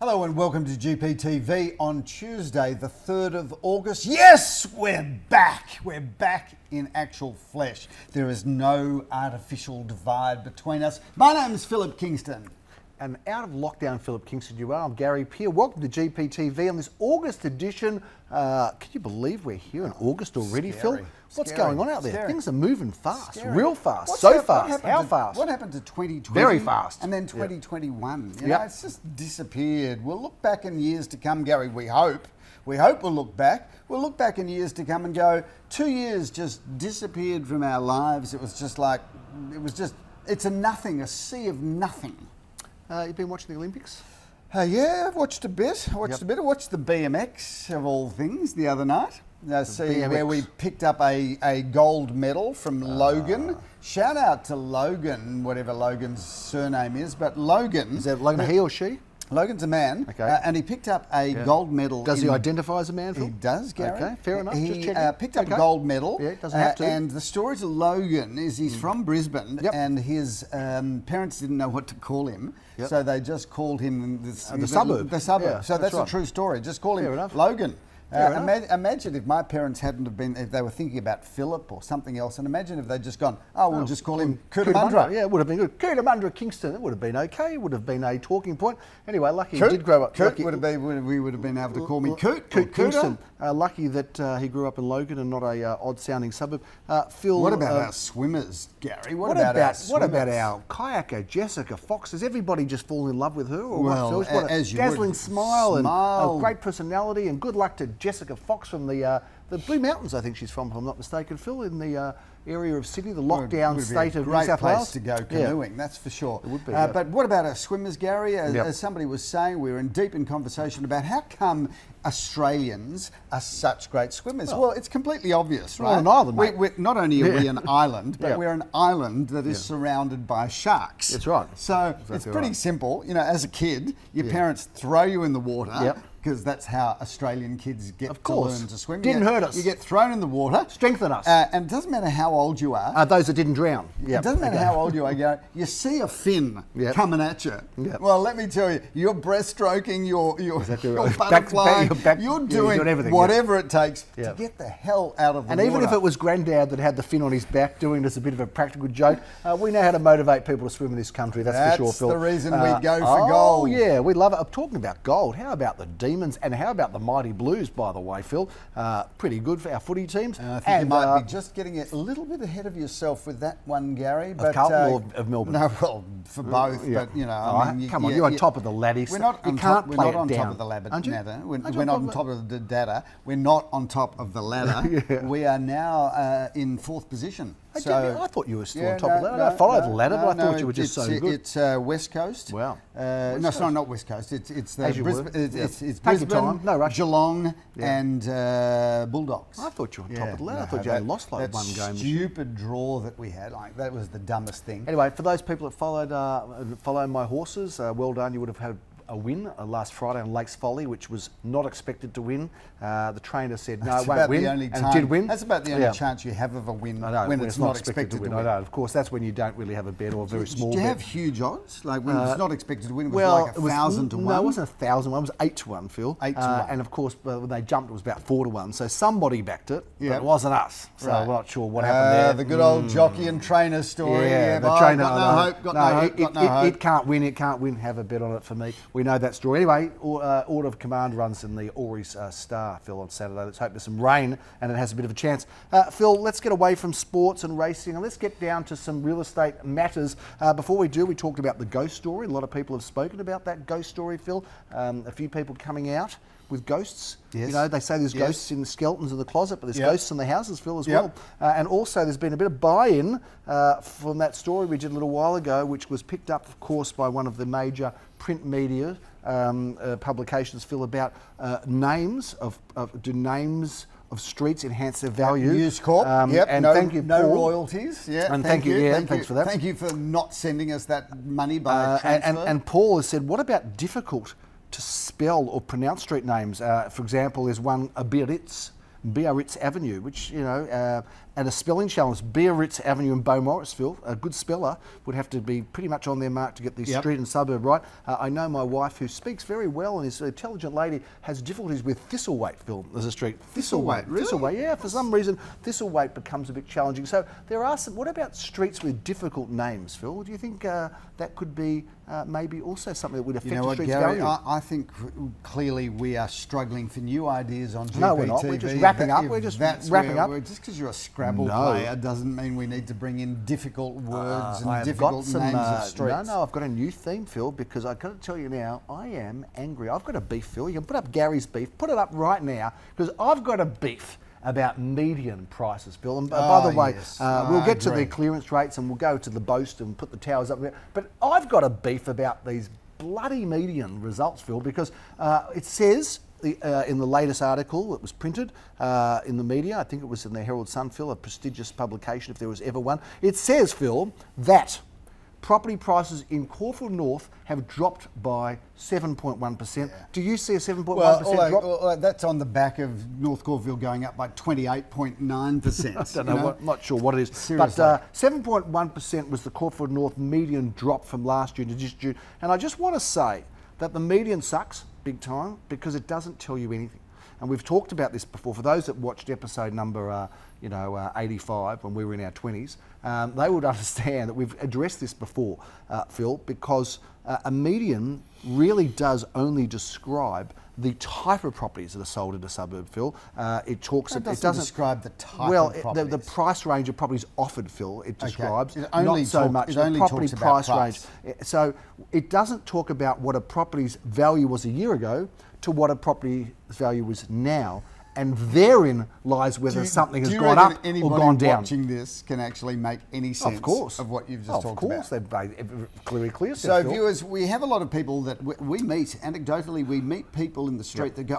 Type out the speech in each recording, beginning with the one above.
Hello and welcome to GPTV on Tuesday, the 3rd of August. Yes, we're back. We're back in actual flesh. There is no artificial divide between us. My name is Philip Kingston. And out of lockdown, Philip Kingston, you are. I'm Gary Peer. Welcome to GPTV on this August edition. Can you believe we're here in August already, Scary. Phil? What's Scary. going on out there? Scary. Things are moving fast, Scary. real fast, What's so hap- fast. How to, fast? What happened to 2020? Very fast. And then 2021. You know, Yep. it's just disappeared. We'll look back in years to come, Gary, we hope. We hope we'll look back. We'll look back in years to come and go, 2 years just disappeared from our lives. It was just like, it's a nothing, a sea of nothing. You've been watching the Olympics? Yeah, I've watched a bit. I watched the BMX of all things the other night. Where we picked up a gold medal from Logan. Shout out to Logan, whatever Logan's surname is, but Logan. Is that Logan he or she? Logan's a man, Okay. and he picked up a gold medal. Does he identify as a man, Phil? He does, Gary. Okay, fair enough. He Just checking. picked up a gold medal. Yeah, doesn't have to. And the story to Logan is he's from Brisbane, and his parents didn't know what to call him, so they just called him the suburb. The suburb. Yeah, So that's right. a true story. Just call him Fair enough. Logan. Fair enough. Imagine if my parents hadn't have been, if they were thinking about Philip or something else, and imagine if they'd just gone, we'll just call him Cootamundra. Yeah, it would have been good. Cootamundra Kingston, it would have been okay. It would have been a talking point. Anyway, lucky he did grow up. Coot we would have been able to call me Coot. Coot Kingston. Lucky that he grew up in Logan and not a odd-sounding suburb. Phil, what about our swimmers, Gary? What about our kayaker, Jessica Fox? Does everybody just fall in love with her? Or Well, what, Phil? What as a you dazzling would. smile and Smile. a great personality. And good luck to Jessica Fox from the Blue Mountains, I think she's from, if I'm not mistaken, Phil, in the area of Sydney, the lockdown state of New South Great Wales. place to go canoeing, that's for sure. It would be, But what about our swimmers, Gary? As somebody was saying, we were deep in conversation about how come Australians are such great swimmers. Well, it's completely obvious, right? We're on an island, mate. We're not only are we an island, but we're an island that is surrounded by sharks. That's right. So it's pretty simple. You know, as a kid, your parents throw you in the water. Because that's how Australian kids get to learn to swim. Didn't hurt us. You get thrown in the water. Strengthen us. And it doesn't matter how old you are. Those that didn't drown. It doesn't matter how old you are. You see a fin coming at you. Well, let me tell you, you're breaststroking, you're butterflying, you're doing everything, whatever it takes to get the hell out of the water. And even if it was Granddad that had the fin on his back doing this a bit of a practical joke, we know how to motivate people to swim in this country, that's for sure, Phil. That's the reason we go for gold. Oh, yeah, we love it. I'm talking about gold. How about the Demons and how about the Mighty Blues, by the way, Phil? Pretty good for our footy teams. I think you might be just getting a little bit ahead of yourself with that one, Gary. Of Carlton or of Melbourne? No, well, for both, but you know, I mean, come on, you're on top of the ladder. We're not on top of the ladder. We're not on top of the data. We're not on top of the ladder. We are now in 4th position. I thought you were still on top of the ladder. I followed the ladder, but I thought you were just so good. It's West Coast. Wow. No, sorry, not West Coast. It's Brisbane. It's Brisbane, no rush. Geelong, and Bulldogs. I thought you were on top of the ladder. I thought you only lost like one game. Stupid draw that we had, that was the dumbest thing. Anyway, for those people that follow my horses, well done. You would have had a win last Friday on Lakes Folly, which was not expected to win. The trainer said no, it won't win, and it did win. That's about the only chance you have of a win when it's not expected to win. I know. Of course, that's when you don't really have a bet or a very small bet. Do you have huge odds? Like when it's not expected to win, it was like 1,000 to 1? No, it wasn't 1,000 to 1. It was 8 to 1, Phil. 8 to 1. And of course, when they jumped, it was about 4 to 1. So somebody backed it, but it wasn't us. So we're not sure what happened there. The good old jockey and trainer story. Yeah, the trainer. Got no hope. It can't win. It can't win. Have a bet on it for me. We know that story. Anyway, Order of Command runs in the Auries Star, Phil, on Saturday. Let's hope there's some rain and it has a bit of a chance. Phil, let's get away from sports and racing and let's get down to some real estate matters. Before we do, we talked about the ghost story. A lot of people have spoken about that ghost story, Phil. A few people coming out with ghosts. Yes. You know, they say there's ghosts in the skeletons in the closet, but there's ghosts in the houses, Phil, as well. And also there's been a bit of buy-in from that story we did a little while ago, which was picked up, of course, by one of the major print media publications, Phil, about names of streets enhance their value. News Corp. And thank you, no Paul. royalties. Yeah, and thank you. Thanks for that. Thank you for not sending us that money by transfer. And Paul has said, what about difficult to spell or pronounce street names? For example, there's one, Biarritz Avenue, which, you know, and a spelling challenge. Biarritz Avenue in Beaumarisville, a good speller would have to be pretty much on their mark to get the street and suburb right. I know my wife, who speaks very well and is an intelligent lady, has difficulties with Thistlethwaite, Phil, as a street. Thistlethwaite, really? Thistlethwaite, yeah. For some reason, Thistlethwaite becomes a bit challenging. So there are some. What about streets with difficult names, Phil? Do you think that could be maybe also something that would affect the street's Gary, value? I think clearly we are struggling for new ideas on GPTV. No, we're not. We're just wrapping up. We're just wrapping up. Just because you're a Scrabble player doesn't mean we need to bring in difficult words and difficult names of streets. No, I've got a new theme, Phil, because I've got to tell you now, I am angry. I've got a beef, Phil. You can put up Gary's beef. Put it up right now, because I've got a beef about median prices, Phil. And by the way, we'll get to the clearance rates and we'll go to the boast and put the towers up there. But I've got a beef about these bloody median results, Phil, because it says in the latest article that was printed in the media, I think it was in the Herald Sun, Phil, a prestigious publication if there was ever one. It says, Phil, that property prices in Caulfield North have dropped by 7.1%. Do you see a 7.1% drop? Well, that's on the back of North Caulfield going up by 28.9%. I don't know, not sure what it is. Seriously. But 7.1% was the Caulfield North median drop from last June to this June. And I just want to say that the median sucks big time because it doesn't tell you anything. And we've talked about this before. For those that watched episode number 85 when we were in our 20s, they would understand that we've addressed this before, Phil, because a median really does only describe the type of properties that are sold in a suburb, Phil. It doesn't describe the type of properties. The price range of properties offered, Phil, it describes. It only not so much it the only property talks about price range. So it doesn't talk about what a property's value was a year ago to what a property's value was now. And therein lies whether something has gone up or gone down. Watching this can actually make any sense of what you've just talked about. Of course, they're clear. So viewers, we have a lot of people that we meet, anecdotally, we meet people in the street that go,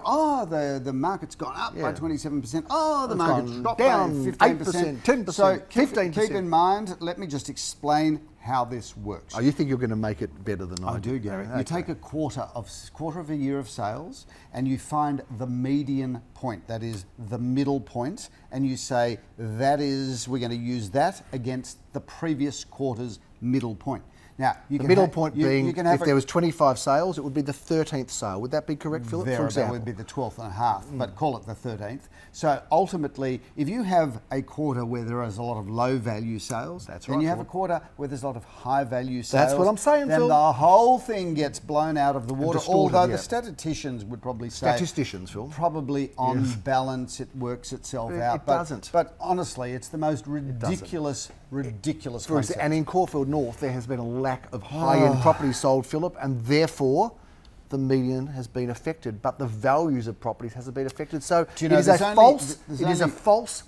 the market's gone up by 27%. Oh, the market's dropped down by 15%, 10%, so 15%. Keep in mind, let me just explain how this works. Oh, you think you're going to make it better than I do, Gary. Okay. You take a quarter of a year of sales and you find the median point, that is the middle point, and you say we're going to use that against the previous quarter's middle point. Now, the middle point being, if there was 25 sales, it would be the 13th sale. Would that be correct, Philip? For example, that would be the 12th and a half, but call it the 13th. So ultimately, if you have a quarter where there is a lot of low value sales, then you have a quarter where there's a lot of high value sales. That's what I'm saying, then Phil. The whole thing gets blown out of the water. Although the statisticians would probably say, Phil, probably on balance it works itself out. It doesn't. But honestly, it's the most ridiculous concept. And in Caulfield North, there has been a lack of high-end property sold, Philip, and therefore the median has been affected, but the values of properties hasn't been affected. So it is a false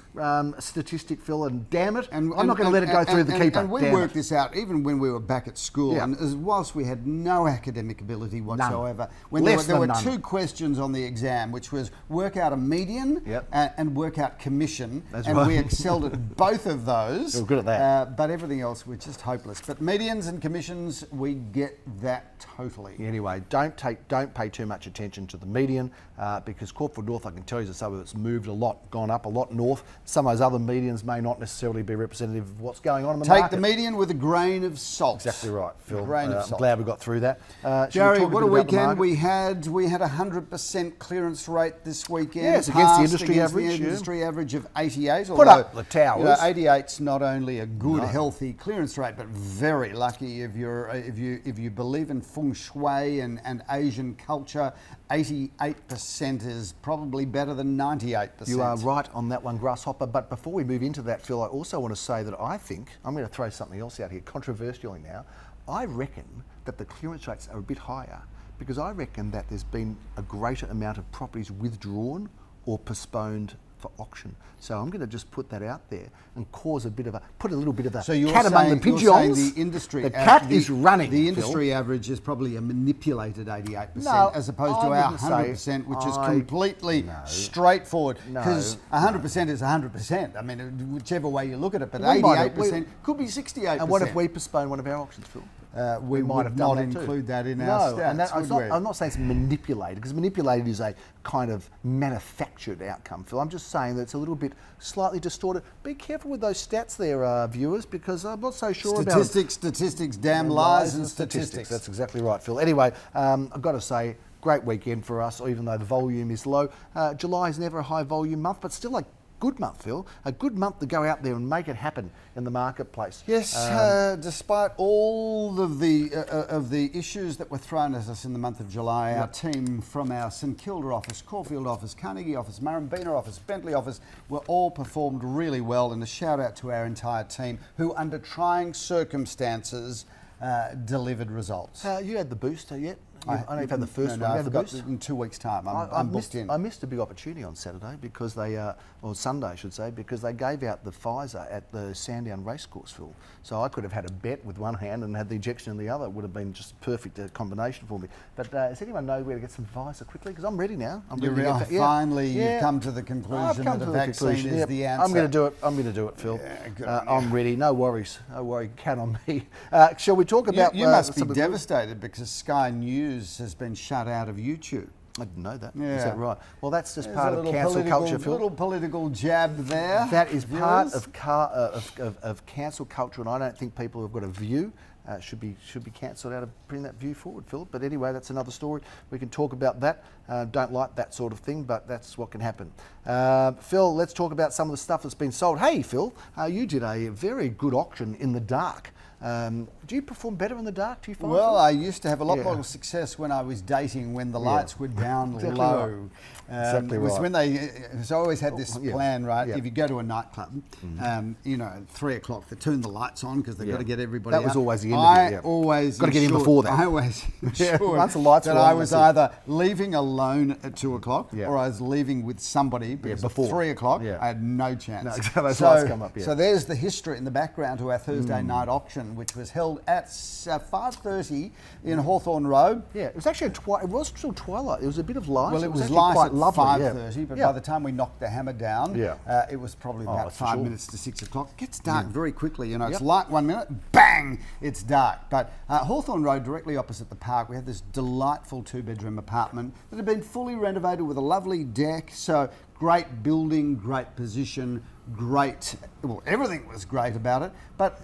statistic, Phil, and damn it, I'm not going to let it go through the keeper. And we worked this out even when we were back at school, and whilst we had no academic ability whatsoever, when there were two questions on the exam, which was work out a median and work out commission, we excelled at both of those. We were good at that. But everything else, we're just hopeless. But medians and commissions, we get that totally. Anyway, don't pay too much attention to the median because Caulfield North, I can tell you, is a suburb that's moved a lot, gone up a lot north. Some of those other medians may not necessarily be representative of what's going on in the market. Take the median with a grain of salt. Exactly right, Phil. A grain of salt. I'm glad we got through that. Jerry, what a weekend we had. We had a 100% clearance rate this weekend. Yes, against the industry average. The industry average of 88. Put up the towers. 88's not only a good, healthy clearance rate, but very lucky if you believe in feng shui and Asian culture. 88% is probably better than 98%. You are right on that one, Grasshopper. But before we move into that, Phil, I also want to say that I think, I'm going to throw something else out here, controversially now. I reckon that the clearance rates are a bit higher because I reckon that there's been a greater amount of properties withdrawn or postponed for auction. So I'm going to just put that out there and put a little bit of the cat among the pigeons. The cat is running. The industry average is probably a manipulated 88%, as opposed to our 100%, which is completely straightforward. Because 100% is 100%. I mean, whichever way you look at it, but 88% could be 68%. And what if we postpone one of our auctions, Phil? we might would have done not that too. include that in our stats, and would we? I'm not saying it's manipulated, because manipulated is a kind of manufactured outcome, Phil. I'm just saying that it's a little bit slightly distorted. Be careful with those stats there, viewers, because I'm not so sure about Statistics, damn lies and statistics. That's exactly right, Phil. Anyway, I've got to say, great weekend for us, even though the volume is low. July is never a high volume month, but still a good month, Phil. A good month to go out there and make it happen in the marketplace. Yes, despite all of the issues that were thrown at us in the month of July, our team from our St Kilda office, Caulfield office, Carnegie office, Murrumbeena office, Bentley office were all performed really well, and a shout out to our entire team who, under trying circumstances, delivered results. You had the booster yet? I know you've had the first one. No, You I had the forgot boost? in 2 weeks' time. I'm booked in. I missed a big opportunity on Saturday because they, or Sunday I should say, because they gave out the Pfizer at the Sandown Racecourse, Phil. So I could have had a bet with one hand and had the injection in the other. It would have been just a perfect combination for me. But does anyone know where to get some Pfizer quickly? Because I'm ready now. Finally, you've come to the conclusion that a vaccine is the answer. I'm going to do it. I'm going to do it, Phil. Yeah, good I'm ready. No worries. No worry. Count on me. Shall we talk about? You must be devastated because Sky News has been shut out of YouTube. I didn't know that. Yeah. Is that right? Well, that's just There's part a of little cancel culture, Phil. little political jab there. That is part viewers. of cancel culture, and I don't think people who've got a view should be cancelled out of bringing that view forward, Phil. But anyway, that's another story. We can talk about that. Don't like that sort of thing, but that's what can happen. Phil, let's talk about some of the stuff that's been sold. Hey, Phil, you did a very good auction in the dark. Do you perform better in the dark, do you find? Well, I used to have a lot more success when I was dating, when the lights were down low. Exactly it was right. when so I always had this plan, right? Yeah. If you go to a nightclub, at 3 o'clock, they turn the lights on because they've got to get everybody That was out. always the end of it, I always got to get in before that. I always ensured Once the lights that were on, I was either leaving alone at 2 o'clock or I was leaving with somebody because before. at 3 o'clock Yeah. I had no chance. No, those lights come up, So there's the history in the background to our Thursday night auction, which was held at 5:30 in Hawthorne Road. Yeah, it was actually it was still twilight. It was a bit of light. Well, it was actually light quite at lovely. 5:30, but by the time we knocked the hammer down, it was probably about for 5 sure. minutes to 6 o'clock. It gets dark very quickly, it's light 1 minute, bang, it's dark. But Hawthorne Road, directly opposite the park, we had this delightful 2-bedroom apartment that had been fully renovated with a lovely deck. So great building, great position, everything was great about it. But,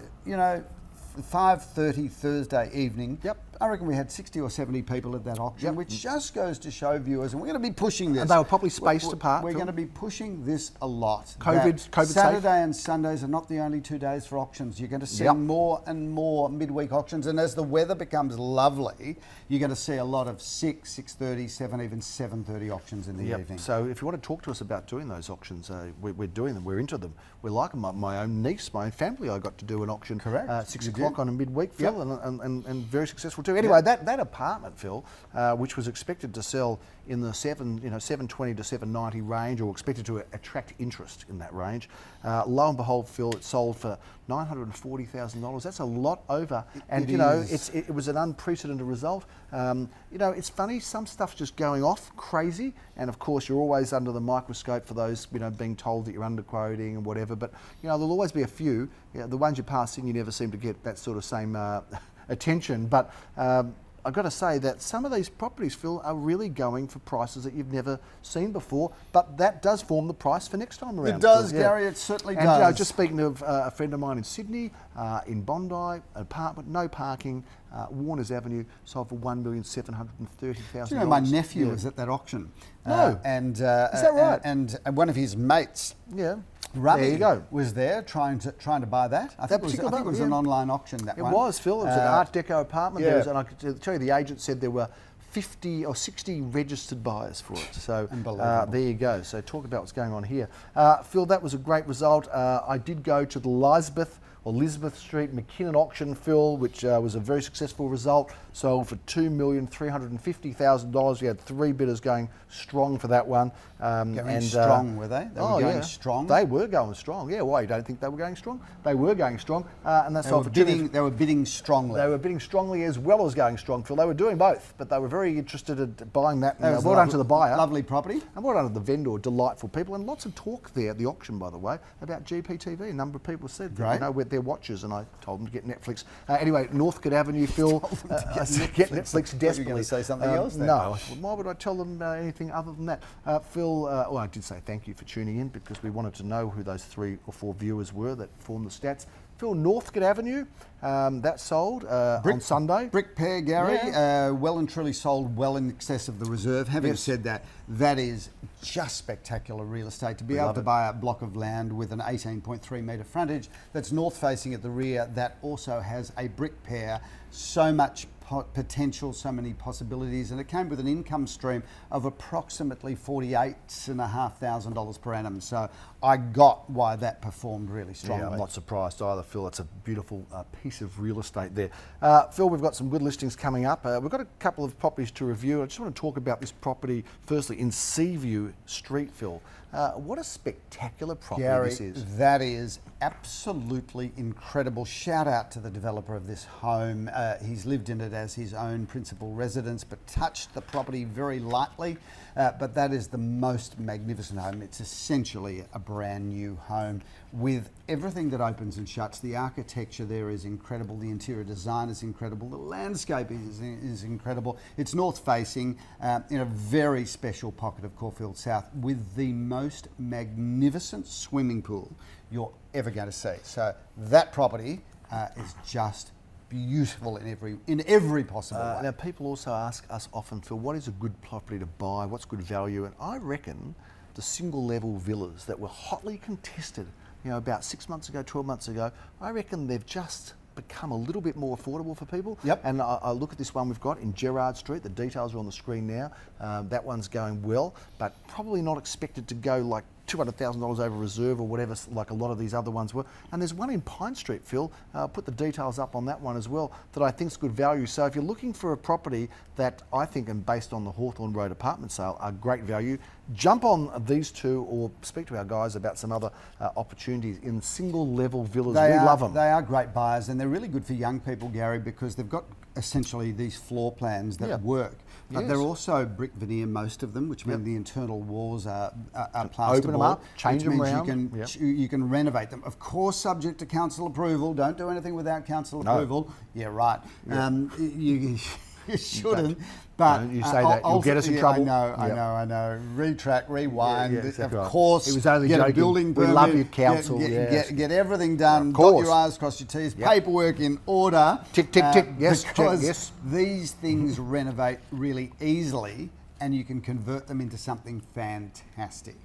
5:30 Thursday evening. I reckon we had 60 or 70 people at that auction, which just goes to show viewers, and we're going to be pushing this. And they were probably spaced apart. We're going to be pushing this a lot. COVID Saturday safe. and Sundays are not the only 2 days for auctions. You're going to see more and more midweek auctions, and as the weather becomes lovely, you're going to see a lot of 6, 6:30, 7, even 7:30 auctions in the evening. So if you want to talk to us about doing those auctions, we're doing them. We're into them. We like them. My own niece, my own family, I got to do an auction. Correct. 6 o'clock on a midweek, Phil, and very successful too. Anyway, that apartment, Phil, which was expected to sell in the 720 to 790 range, or expected to attract interest in that range. Lo and behold, Phil, it sold for $940,000. That's a lot over, and it was an unprecedented result. It's funny, some stuff's just going off crazy, and of course you're always under the microscope for those being told that you're underquoting and whatever. But there'll always be a few. The ones you pass in, you never seem to get that sort of same attention. But I've got to say that some of these properties, Phil, are really going for prices that you've never seen before, but that does form the price for next time around. It does, Phil, Gary, it certainly and, does. Just speaking of a friend of mine in Sydney, in Bondi, an apartment, no parking, Warners Avenue, sold for $1,730,000. Do you know my nephew was at that auction? No. Is that right? And one of his mates, Ravi, there you go, was there trying to buy that. I think it was an online auction. It was, Phil. It was an Art Deco apartment. And I could tell you, the agent said there were 50 or 60 registered buyers for it. So there you go. So talk about what's going on here. Phil, that was a great result. I did go to the Elizabeth Street McKinnon auction, Phil, which was a very successful result. Sold for $2,350,000. We had 3 bidders going strong for that one. Going strong, were they? They were going strong? They were going strong, yeah. Why, you don't think they were going strong? They were going strong. And they sold for They were bidding strongly. They were bidding strongly as well as going strong, Phil. They were doing both, but they were very interested in buying that. And well done to the buyer. Lovely property. And well done to the vendor, delightful people. And lots of talk there at the auction, by the way, about GPTV. A number of people said that, they're their watches, and I told them to get Netflix. Anyway, Northcote Avenue, Phil, get Netflix desperately. Were you going to say something else then? No, why would I tell them anything other than that? Phil, well, I did say thank you for tuning in because we wanted to know who those 3 or 4 viewers were that formed the stats. Phil, Northcote Avenue, that sold on Sunday. Brick pair, Gary, well and truly sold well in excess of the reserve. Having said that, that is just spectacular real estate. To be able to buy a block of land with an 18.3 metre frontage that's north facing at the rear, that also has a brick pair, so much potential, so many possibilities, and it came with an income stream of approximately $48,500 per annum. So I got why that performed really strongly. Yeah, I'm not surprised either, Phil. It's a beautiful piece of real estate there. Phil, we've got some good listings coming up. We've got a couple of properties to review. I just want to talk about this property firstly in Seaview Street, Phil. What a spectacular property Gary, this is. That is absolutely incredible. Shout out to the developer of this home. He's lived in it as his own principal residence, but touched the property very lightly. But that is the most magnificent home. It's essentially a brand new home with everything that opens and shuts. The architecture there is incredible. The interior design is incredible. The landscape is incredible. It's north facing in a very special pocket of Caulfield South with the most magnificent swimming pool you're ever going to see. So that property is just beautiful in every possible way. Now, people also ask us often, Phil, what is a good property to buy? What's good value? And I reckon the single-level villas that were hotly contested, about 6 months ago, 12 months ago, I reckon they've just become a little bit more affordable for people. Yep. And I look at this one we've got in Gerrard Street. The details are on the screen now. That one's going well, but probably not expected to go like $200,000 over reserve or whatever, like a lot of these other ones were. And there's one in Pine Street, Phil. I'll put the details up on that one as well, that I think is good value. So if you're looking for a property that I think, and based on the Hawthorne Road apartment sale, are great value, jump on these two or speak to our guys about some other opportunities in single-level villas. We love them. They are great buyers, and they're really good for young people, Gary, because they've got essentially these floor plans that work. But they're also brick veneer, most of them, which means the internal walls are plasterboard. Open them up, change them around. You can renovate them. Of course, subject to council approval. Don't do anything without council approval. Yeah, right. You shouldn't. But you say that, you'll get us in trouble. I know. Retract, rewind. Exactly of course, it was only get joking. a building permit. We love you, council. Get everything done. Dot your I's, cross your T's. Paperwork in order. Tick, tick, tick. Yes, because check, yes. These things renovate really easily, and you can convert them into something fantastic.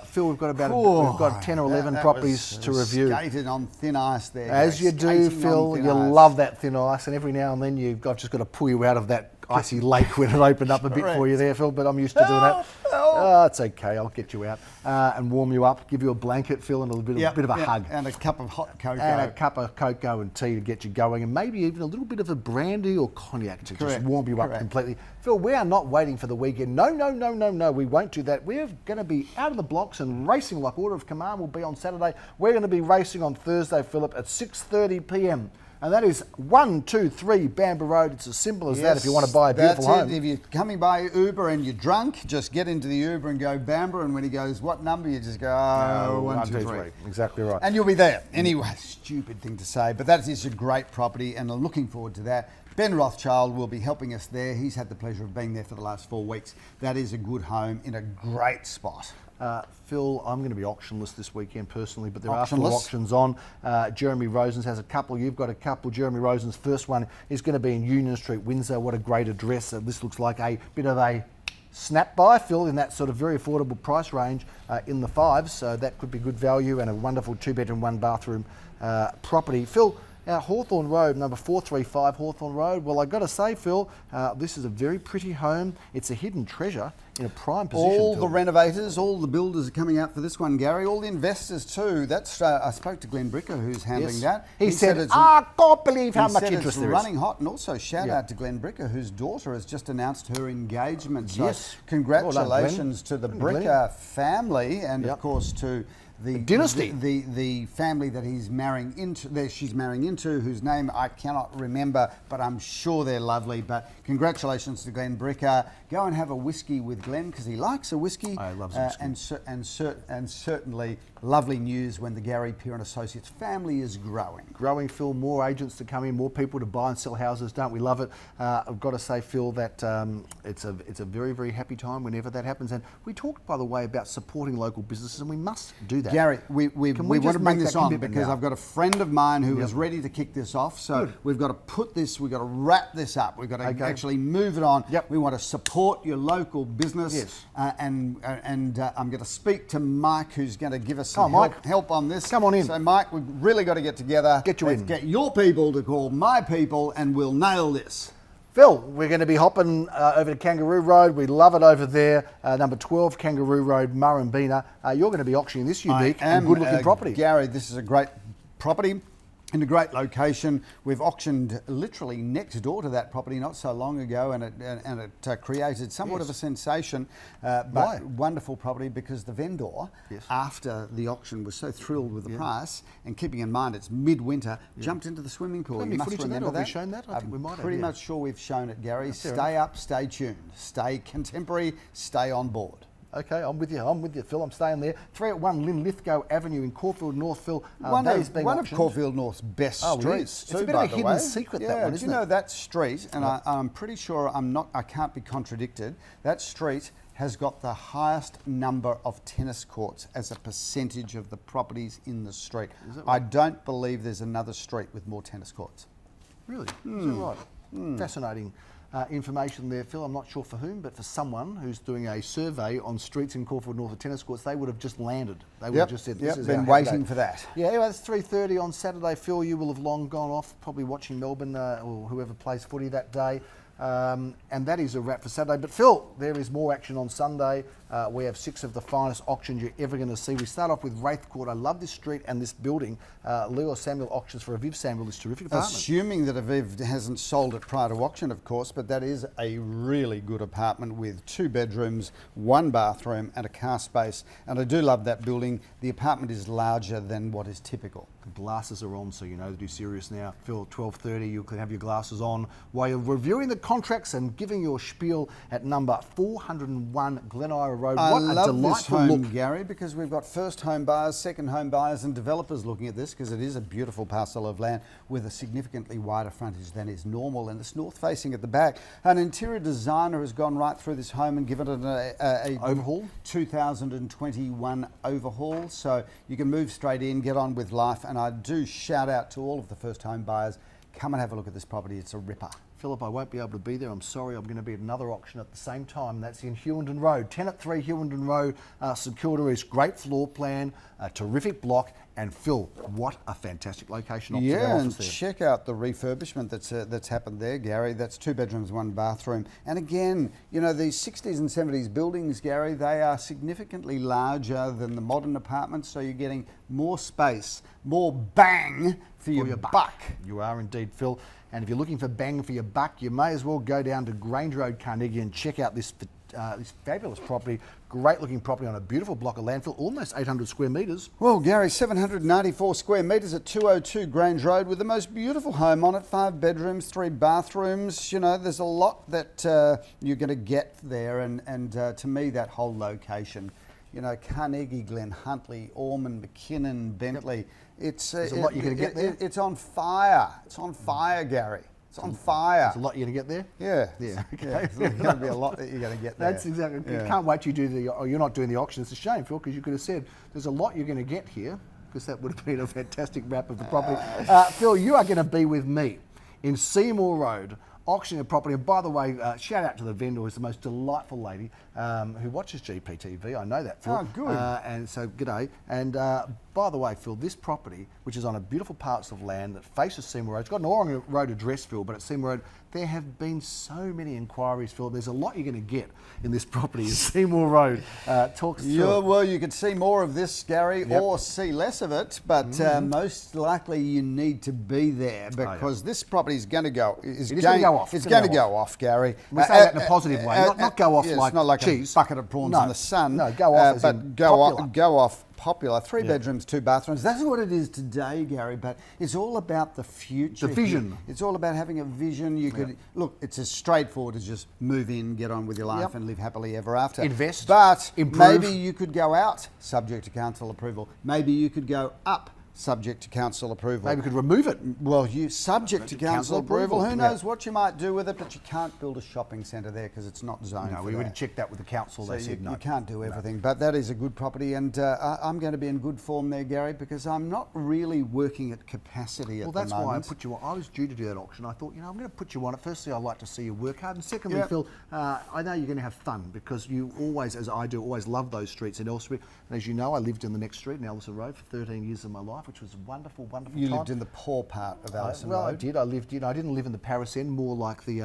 Phil, we've got 10 or 11 properties to review. Skated on thin ice there. As you do, Phil, you love that thin ice, and every now and then I've just got to pull you out of that icy lake when it opened up a bit for you there, Phil, but I'm used to doing that. Oh, it's okay, I'll get you out and warm you up, give you a blanket, Phil, and a bit of a hug. And a cup of hot cocoa. And a cup of cocoa and tea to get you going, and maybe even a little bit of a brandy or cognac to just warm you up completely. Phil, we are not waiting for the weekend. No, we won't do that. We're going to be out of the blocks and racing like order of command will be on Saturday. We're going to be racing on Thursday, Philip, at 6:30 p.m. And that is 123 Bamber Road. It's as simple as that if you want to buy a beautiful home. If you're coming by Uber and you're drunk, just get into the Uber and go Bamber, and when he goes, what number? You just go, 123. Exactly right. And you'll be there. Anyway, stupid thing to say, but that is a great property, and I'm looking forward to that. Ben Rothschild will be helping us there. He's had the pleasure of being there for the last 4 weeks. That is a good home in a great spot. Phil, I'm going to be auctionless this weekend personally, but there are 4 auctions on. Jeremy Rosen's has a couple. You've got a couple. Jeremy Rosen's first one is going to be in Union Street, Windsor. What a great address. This looks like a bit of a snap buy, Phil, in that sort of very affordable price range in the 5s. So that could be good value, and a wonderful 2-bedroom, 1-bathroom property. Phil, Hawthorne Road, number 435 Hawthorne Road. Well, I got to say, Phil, this is a very pretty home. It's a hidden treasure in a prime position. All Phil. the renovators, all the builders are coming out for this one, Gary. All the investors too. That's I spoke to Glenn Bricker, who's handling that. He said I can't believe how much interest there is. Running hot, and also shout out to Glenn Bricker, whose daughter has just announced her engagement. So congratulations to the Bricker family, and of course to the dynasty, the family that he's marrying into, she's marrying into, whose name I cannot remember, but I'm sure they're lovely. But congratulations to Glenn Bricker. Go and have a whiskey with with Glenn because he likes a whiskey. Oh, he loves a whiskey. And certainly lovely news when the Gary Peer and Associates family is growing. Growing, Phil, more agents to come in, more people to buy and sell houses. Don't we love it? I've got to say, Phil, that it's a very, very happy time whenever that happens. And we talked, by the way, about supporting local businesses, and we must do that. Gary, we want to bring this on because now? I've got a friend of mine who is ready to kick this off. So we've got to wrap this up. We've got to actually move it on. Yep. We want to support your local business. Yes. And I'm going to speak to Mike, who's going to give us Come some on, Mike. help on this. Come on in. So, Mike, we've really got to get together. Get you in. Get your people to call my people, and we'll nail this. Phil, we're going to be hopping over to Kangaroo Road. We love it over there. Number 12 Kangaroo Road, Murrumbeena. You're going to be auctioning this unique and good-looking property. Gary, this is a great property in a great location. We've auctioned literally next door to that property not so long ago, and it created somewhat of a sensation. But wonderful property because the vendor, after the auction, was so thrilled with the price, and keeping in mind it's midwinter, jumped into the swimming pool. You must remember that. Have we shown that? I think we might have. Pretty much sure we've shown it, Gary. Stay up, stay tuned, stay contemporary, stay on board. Okay, I'm with you, Phil. I'm staying there. 381 Linlithgow Avenue in Caulfield North, Phil. One of Caulfield North's best streets, too, by the way. It's a bit of a hidden secret, that one, isn't it? Do you know that street, and I'm pretty sure I can't be contradicted, that street has got the highest number of tennis courts as a percentage of the properties in the street. Is it right? I don't believe there's another street with more tennis courts. Really? Is that right? Fascinating. Information there, Phil. I'm not sure for whom, but for someone who's doing a survey on streets in Caulfield North of tennis courts, they would have just landed. They would have just said, "This is been waiting for that." Yeah, anyway, it's 3:30 on Saturday, Phil. You will have long gone off, probably watching Melbourne or whoever plays footy that day. And that is a wrap for Saturday. But Phil, there is more action on Sunday. We have 6 of the finest auctions you're ever going to see. We start off with Wraith Court. I love this street and this building. Leo Samuel auctions for Aviv Samuel, this terrific apartment. Assuming that Aviv hasn't sold it prior to auction, of course, but that is a really good apartment with 2 bedrooms, 1 bathroom and a car space. And I do love that building. The apartment is larger than what is typical. The glasses are on, so you know that you're serious now. Phil, 12:30, you can have your glasses on while you're reviewing the contracts and giving your spiel at number 401 Glen Ira Road. I what love a delightful this home, look, Gary, because we've got first home buyers, second home buyers and developers looking at this because it is a beautiful parcel of land with a significantly wider frontage than is normal, and it's north facing at the back. An interior designer has gone right through this home and given it a overhaul, 2021 overhaul, so you can move straight in, get on with life. And I do shout out to all of the first home buyers, come and have a look at this property. It's a ripper. Philip, I won't be able to be there. I'm sorry. I'm going to be at another auction at the same time. That's in Hewenden Road, 10 at 3 Hewenden Road, St Kilda East. Great floor plan, a terrific block. And Phil, what a fantastic location. And check out the refurbishment that's happened there, Gary. That's 2 bedrooms, 1 bathroom. And again, you know, these 60s and 70s buildings, Gary, they are significantly larger than the modern apartments. So you're getting more space, more bang for your buck. You are indeed, Phil. And if you're looking for bang for your buck, you may as well go down to Grange Road, Carnegie, and check out this fabulous property. Great looking property on a beautiful block of landfill, almost 800 square metres. Well, Gary, 794 square metres at 202 Grange Road with the most beautiful home on it, 5 bedrooms, 3 bathrooms. You know, there's a lot that you're going to get there, and to me, that whole location, you know, Carnegie, Glen Huntly, Ormond, McKinnon, Bentley. There's a lot you're going to get there. It's on fire. It's on fire, Gary. It's on fire. There's a lot you're going to get there? Yeah. Okay. There's going to be a lot that you're going to get there. That's exactly. Yeah. Can't wait you do you're not doing the auction. It's a shame, Phil, because you could have said there's a lot you're going to get here, because that would have been a fantastic wrap of the property. Phil, you are going to be with me in Seymour Road, auctioning a property. And by the way, shout out to the vendor, who's the most delightful lady who watches GPTV. I know that, Phil. Oh, good. And so, g'day. And by the way, Phil, this property, which is on a beautiful parcel of land that faces Seymour Road, it's got an Orange Road address, Phil, but at Seymour Road, there have been so many inquiries, Phil. There's a lot you're going to get in this property in Seymour Road. Well, you could see more of this, Gary, or see less of it, but most likely you need to be there because this property is going to go. It's going to go off. It's going to go off, Gary. We say that in a positive way, not go off it's like not like cheese. A bucket of prawns in the sun. No, go off as but in go off popular. 3 bedrooms, 2 bathrooms. That's what it is today, Gary, but it's all about the future. The vision. It's all about having a vision. You could, look, it's as straightforward as just move in, get on with your life and live happily ever after. Invest, but improve. maybe you could go out subject to council approval. Maybe you could go up subject to council approval. Maybe we could remove it. Well, you subject to council approval. Who Yeah. knows what you might do with it, but you can't build a shopping centre there because it's not zoned No, for we that. already checked that with the council. So They said no. you can't do everything, but that is a good property, and I'm going to be in good form there, Gary, because I'm not really working at capacity at the moment. Well, that's why I put you on. I was due to do that auction. I thought, I'm going to put you on it. Firstly, I like to see you work hard, and secondly, Phil, I know you're going to have fun because you always, as I do, always love those streets in Elstree. And as you know, I lived in the next street in Ellison Road for 13 years of my life, which was a wonderful time. You lived in the poor part of Ellison Road. Well, I did. I lived. I didn't live in the Paris end, more like the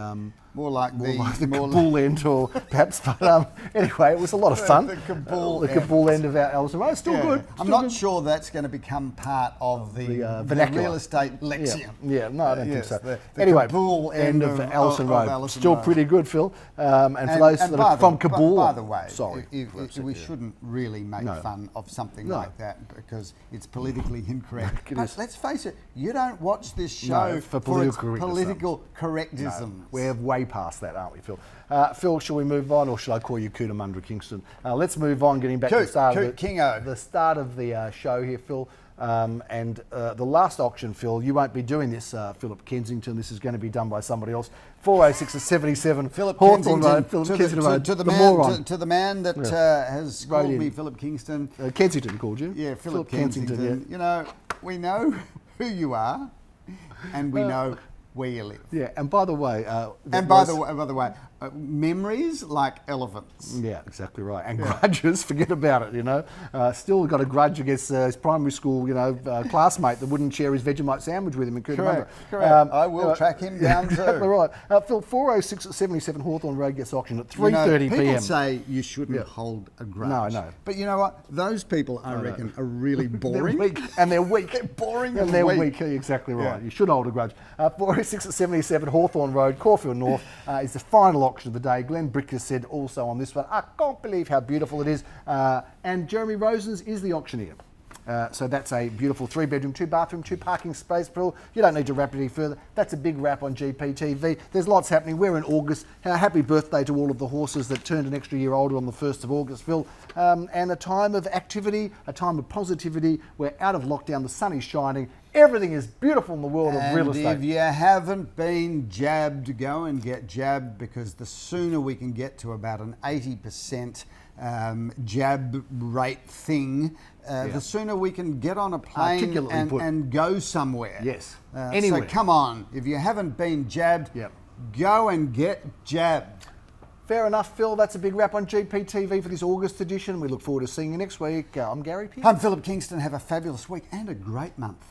the more Kabul end, or perhaps. But anyway, it was a lot of fun. The Kabul end of our Ellison Road. Still good. I'm not sure that's going to become part of the vernacular real estate lexion. Yeah, no, I don't think so. The Anyway, Kabul end of Ellison Road. Ellison Still Road. pretty good, Phil. And for those that are from Kabul, by the way, sorry, we shouldn't really make fun of something like that because it's politically incorrect. But let's face it, you don't watch this show for its political political correctism. We're way past that, aren't we, Phil? Phil, shall we move on, or should I call you Cootamundra Kingston? Let's move on, getting back to the start of the show here, Phil. And the last auction, Phil, you won't be doing this, Philip Kensington. This is going to be done by somebody else. 406 or 77 Philip Hawthorne Kensington, Road. Philip Kensington Road. To the man that has called me Philip Kingston. Kensington called you. Yeah, Philip Kensington. Yeah. You know, we know who you are, and we know where you live. Yeah, and by the way, by the way, memories like elephants. Yeah, exactly right. And grudges, forget about it. Still got a grudge against his primary school, classmate that wouldn't share his Vegemite sandwich with him in Cootamundra. Correct. I will track him down too. Exactly right. Phil, 406 at 77 Hawthorne Road gets auctioned at 3:30 p.m. People say you shouldn't hold a grudge. No, I know. But you know what? Those people, I reckon, are really boring. They're weak. And they're weak. They're boring and they're weak. Exactly right. Yeah. You should hold a grudge. 406 at 77 Hawthorne Road, Caulfield North, is the final auction of the day. Glenn Bricker said also on this one, I can't believe how beautiful it is. And Jeremy Rosens is the auctioneer. So that's a beautiful 3-bedroom, 2-bathroom, 2-parking space. You don't need to wrap it any further. That's a big wrap on GPTV. There's lots happening. We're in August. Happy birthday to all of the horses that turned an extra year older on the 1st of August, Phil. And a time of activity, a time of positivity. We're out of lockdown. The sun is shining. Everything is beautiful in the world of real estate. If you haven't been jabbed, go and get jabbed, because the sooner we can get to about an 80% jab rate thing, the sooner we can get on a plane and go somewhere. Yes. So come on, if you haven't been jabbed, go and get jabbed. Fair enough, Phil. That's a big wrap on GPTV for this August edition. We look forward to seeing you next week. I'm Gary Pearce. I'm Philip Kingston. Have a fabulous week and a great month.